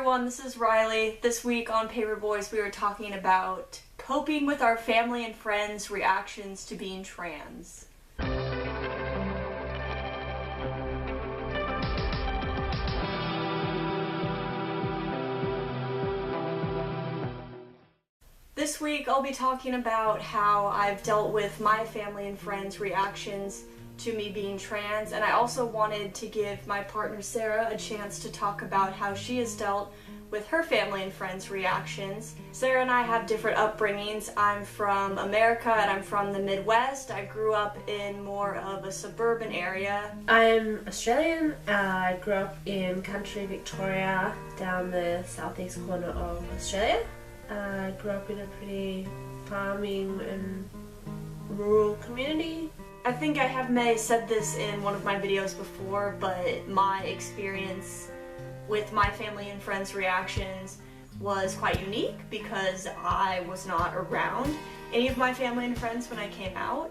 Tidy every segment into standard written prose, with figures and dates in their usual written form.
everyone, this is Riley. This week on Paper Boys we were talking about coping with our family and friends' reactions to being trans. This week I'll be talking about how I've dealt with my family and friends' reactions to me being trans, and I also wanted to give my partner Sarah a chance to talk about how she has dealt with her family and friends' reactions. Sarah and I have different upbringings. I'm from America and I'm from the Midwest. I grew up in more of a suburban area. I'm Australian. I grew up in country Victoria, down the southeast corner of Australia. I grew up in a pretty farming and rural community. I think I may have said this in one of my videos before, but my experience with my family and friends' reactions was quite unique because I was not around any of my family and friends when I came out.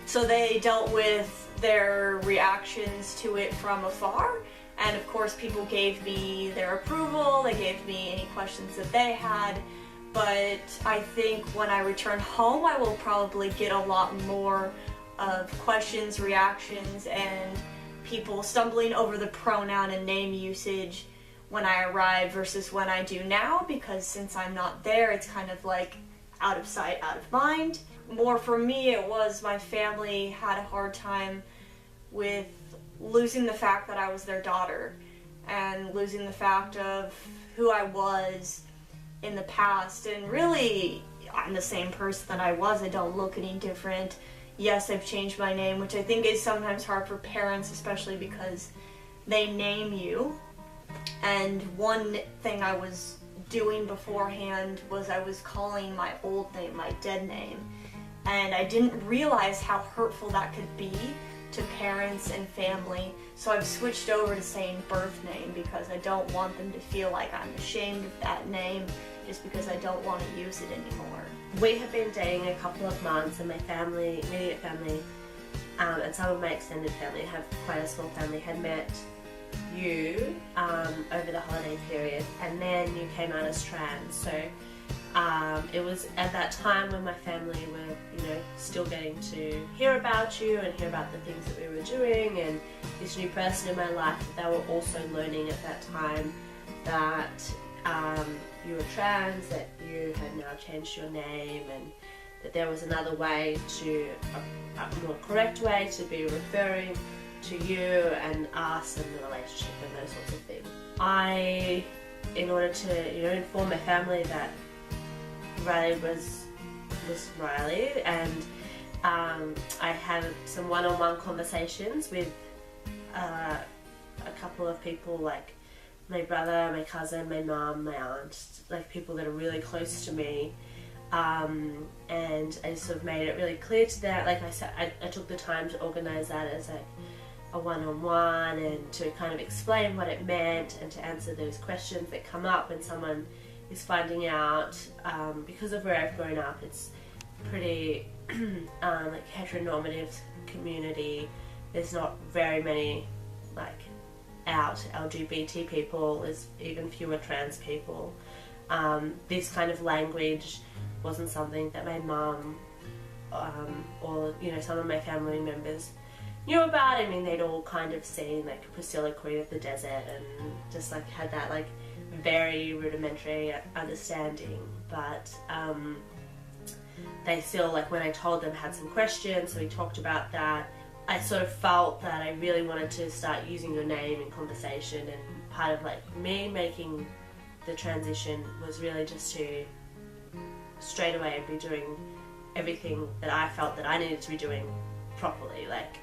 So they dealt with their reactions to it from afar, and of course people gave me their approval, they gave me any questions that they had, but I think when I return home I will probably get a lot more of questions, reactions, and people stumbling over the pronoun and name usage when I arrive versus when I do now, because since I'm not there, it's kind of like out of sight, out of mind. More for me, it was my family had a hard time with losing the fact that I was their daughter and losing the fact of who I was in the past. And really, I'm the same person that I was. I don't look any different. Yes, I've changed my name, which I think is sometimes hard for parents, especially because they name you. And one thing I was doing beforehand was I was calling my old name my dead name. And I didn't realize how hurtful that could be to parents and family. So I've switched over to saying birth name because I don't want them to feel like I'm ashamed of that name just because I don't want to use it anymore. We have been dating a couple of months, and my family, immediate family, and some of my extended family, have quite a small family, had met you over the holiday period, and then you came out as trans. So it was at that time when my family were, still getting to hear about you and hear about the things that we were doing, and this new person in my life. They were also learning at that time that you were trans, that you had now changed your name, and that there was another way a more correct way to be referring to you and us and the relationship and those sorts of things. I, in order to inform my family that Riley was Riley, and I had some one-on-one conversations with a couple of people, like my brother, my cousin, my mum, my aunt, like people that are really close to me, and I sort of made it really clear to them. Like I said, I took the time to organise that as a one-on-one, and to kind of explain what it meant and to answer those questions that come up when someone is finding out, because of where I've grown up. It's pretty like heteronormative community. There's not very many like out LGBT people, there's even fewer trans people. This kind of language wasn't something that my mum or some of my family members knew about. I mean, they'd all kind of seen like Priscilla, Queen of the Desert, and just like had that like very rudimentary understanding, but they still, like when I told them, had some questions, so we talked about that. I sort of felt that I really wanted to start using your name in conversation, and part of like me making the transition was really just to straight away be doing everything that I felt that I needed to be doing properly, like,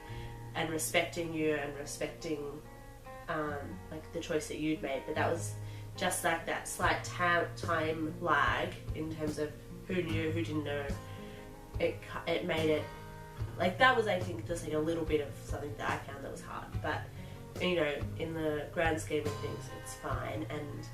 and respecting you and respecting like the choice that you'd made. But that was just like that slight time lag in terms of who knew, who didn't know. It made it like, that was, I think, just like a little bit of something that I found that was hard, but in the grand scheme of things, it's fine. And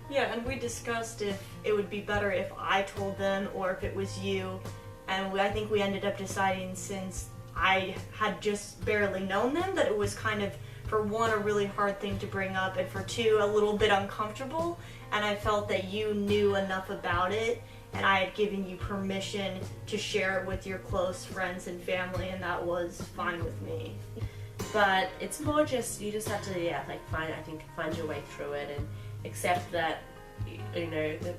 yeah, and we discussed if it would be better if I told them or if it was you, and I think we ended up deciding, since I had just barely known them, that it was kind of for one, a really hard thing to bring up, and for two, a little bit uncomfortable, and I felt that you knew enough about it and I had given you permission to share it with your close friends and family, and that was fine with me. But it's more just, you just have to, find your way through it and accept that, that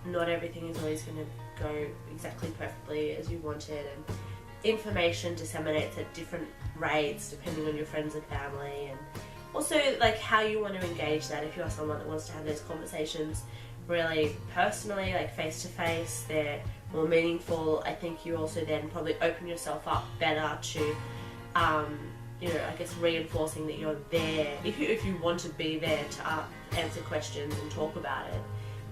not everything is always going to go exactly perfectly as you want it, and information disseminates at different rates depending on your friends and family, and also like how you want to engage that. If you're someone that wants to have those conversations really personally, like face to face, they're more meaningful. I think you also then probably open yourself up better to reinforcing that you're there. If you want to be there to answer questions and talk about it,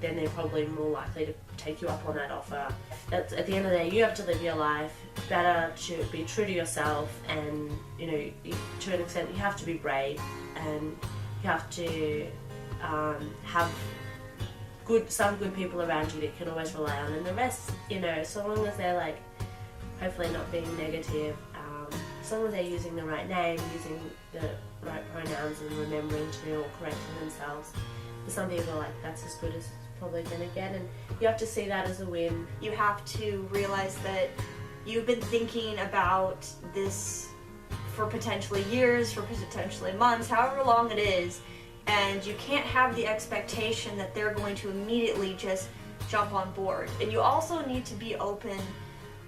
then they're probably more likely to take you up on that offer. That's, at the end of the day, you have to live your life. Better to be true to yourself, and to an extent you have to be brave, and you have to have some good people around you that you can always rely on, and the rest, so long as they're like hopefully not being negative, as long as they're using the right name, using the right pronouns, and remembering to or correcting themselves. For some people, like, that's as good as it's probably going to get, and you have to see that as a win. You have to realize that you've been thinking about this for potentially years, for potentially months, however long it is, and you can't have the expectation that they're going to immediately just jump on board. And you also need to be open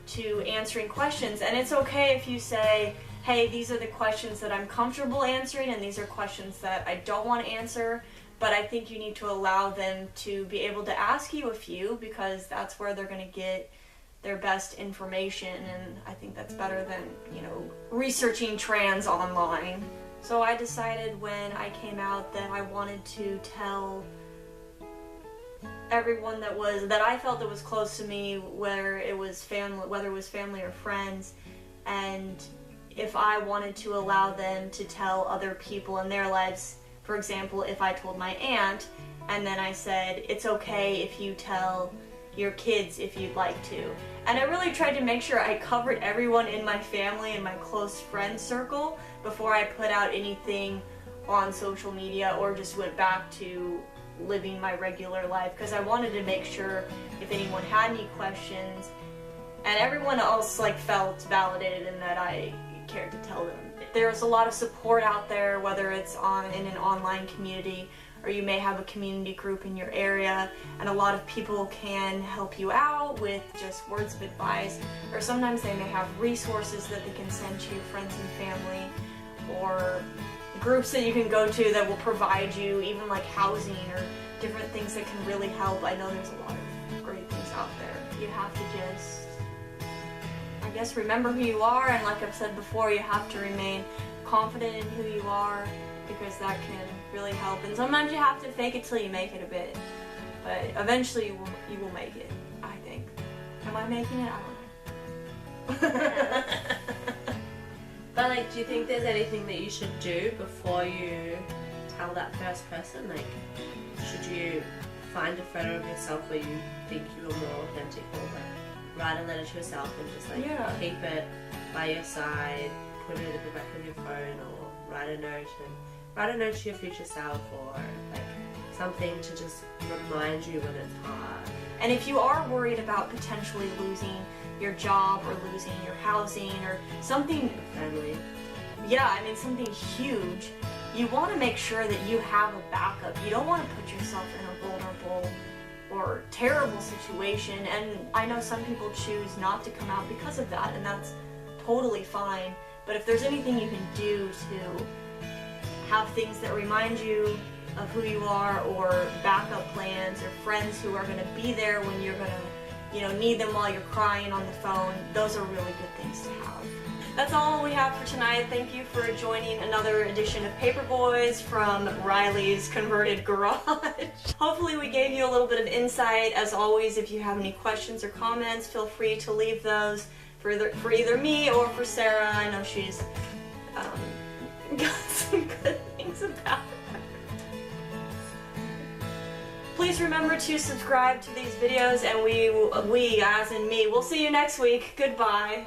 to answering questions, and it's okay if you say, hey, these are the questions that I'm comfortable answering, and these are questions that I don't want to answer, but I think you need to allow them to be able to ask you a few, because that's where they're going to get their best information, and I think that's better than, researching trans online. So I decided when I came out that I wanted to tell everyone that I felt that was close to me, whether it was family or friends, and if I wanted to allow them to tell other people in their lives. For example, if I told my aunt, and then I said, it's okay if you tell your kids if you'd like to. And I really tried to make sure I covered everyone in my family and my close friend circle before I put out anything on social media or just went back to living my regular life, because I wanted to make sure if anyone had any questions and everyone else felt validated and that I cared to tell them. There's a lot of support out there, whether it's in an online community or you may have a community group in your area, and a lot of people can help you out with just words of advice, or sometimes they may have resources that they can send to your friends and family, or groups that you can go to that will provide you even housing or different things that can really help. I know there's a lot of great things out there. You have to just, remember who you are, and like I've said before, you have to remain confident in who you are, because that can really help. And sometimes you have to fake it till you make it a bit, but eventually you will make it, I think. Am I making it? I don't know. But do you think there's anything that you should do before you tell that first person? Should you find a photo of yourself where you think you are more authentic, or write a letter to yourself and just keep it by your side, put it at the back of your phone, or write a note to your future self, or something to just remind you when it's hard. And if you are worried about potentially losing your job or losing your housing or something, family, something huge, you want to make sure that you have a backup. You don't want to put yourself in a vulnerable or terrible situation, and I know some people choose not to come out because of that, and that's totally fine. But if there's anything you can do to have things that remind you of who you are, or backup plans, or friends who are going to be there when you're going to, need them while you're crying on the phone, those are really good things to have. That's all we have for tonight. Thank you for joining another edition of Paper Boys from Riley's Converted Garage. Hopefully we gave you a little bit of insight. As always, if you have any questions or comments, feel free to leave those for either me or for Sarah. I know she's got some good things about her. Please remember to subscribe to these videos, and we as in me, will see you next week. Goodbye.